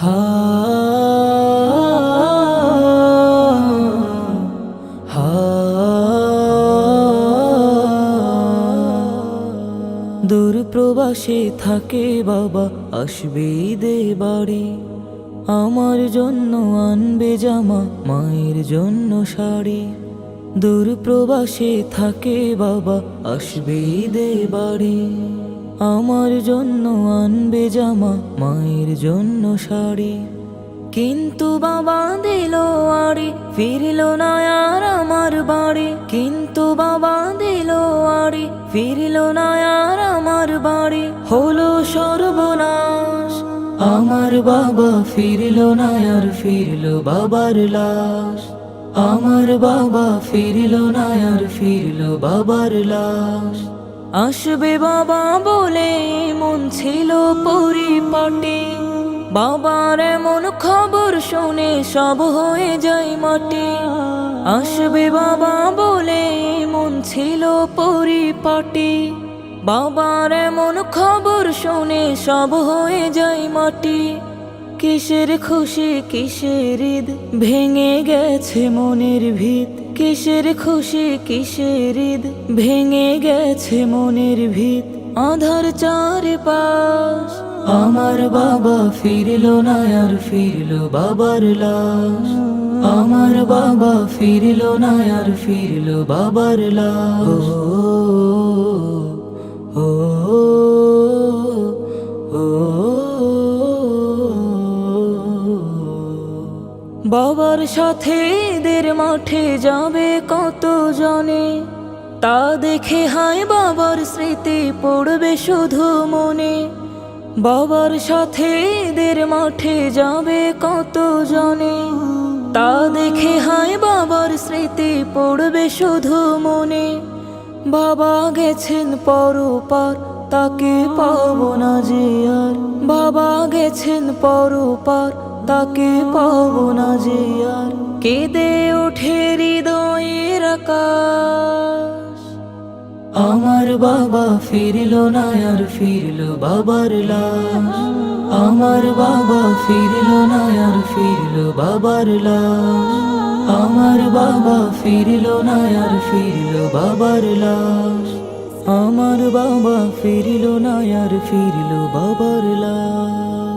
হা হা দূর প্রবাসে থাকে বাবা, আসবে ঈদে বাড়ি। আমার জন্য আনবে জামা, মায়ের জন্য শাড়ি। দূর প্রবাসে থাকে বাবা, আসবে ঈদে বাড়ি। আমার জন্য আনবে জামা, মায়ের জন্য শাড়ি। কিন্তু বাবা দিল আড়ি, ফিরল না আর আমার বাড়ি। কিন্তু বাবা দিল আড়ি, ফিরল না আর আমার বাড়ি। হলো সর্বনাশ, আমার বাবা ফিরল না আর ফিরল বাবার লাশ। আমার বাবা ফিরল না আর ফিরল বাবার লাশ। আসবে বাবা বলে মন ছিল পরিপাটি, বাবার এমন খবর শুনে সব হয়ে যায় মাটি। আসবে বাবা বলে মন ছিল পরিপাটি, বাবার এমন খবর শুনে সব হয়ে যায় মাটি। কিসের খুশি কিসের ঈদ, ভেঙে গেছে মনের ভিত। কিসের খুশি কিসের ঈদ, ভেঙে গেছে মনের ভিত। আধার চারপাশ, আমার বাবা ফিরল না আর ফিরল বাবার লাশ। আমার বাবা ফিরল না আর ফিরল বাবার লাশ। ও বাবার সাথে ঈদের মাঠে যাবে কত জনে, তা দেখে হায় বাবার স্মৃতি পড়বে শুধু মনে। বাবার সাথে ঈদের মাঠে যাবে কত জনে, তা দেখে হায় বাবার স্মৃতি পড়বে শুধু মনে। বাবা গেছেন পরপার, তাকে পাবো না যে আর। বাবা গেছেন পরপার, তাকে পাবো না যে আর। কেঁদে ওঠে হৃদয়ের আকাশ, আমার বাবা ফিরল না আর ফিরল বাবার লাশ। আমার বাবা ফিরল না আর ফিরল বাবার লাশ। আমার বাবা ফিরল না আর ফিরল বাবার লাশ। আমার বাবা ফিরল না আর ফিরল বাবার লাশ।